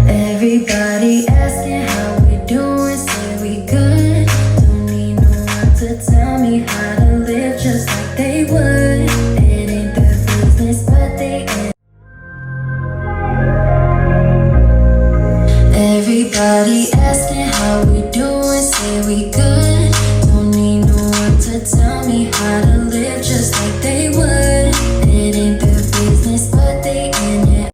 Everybody asking how we doing, say we good. Don't need no one to tell me how to live just like they would. It ain't their business, but they ain't. Everybody asking how we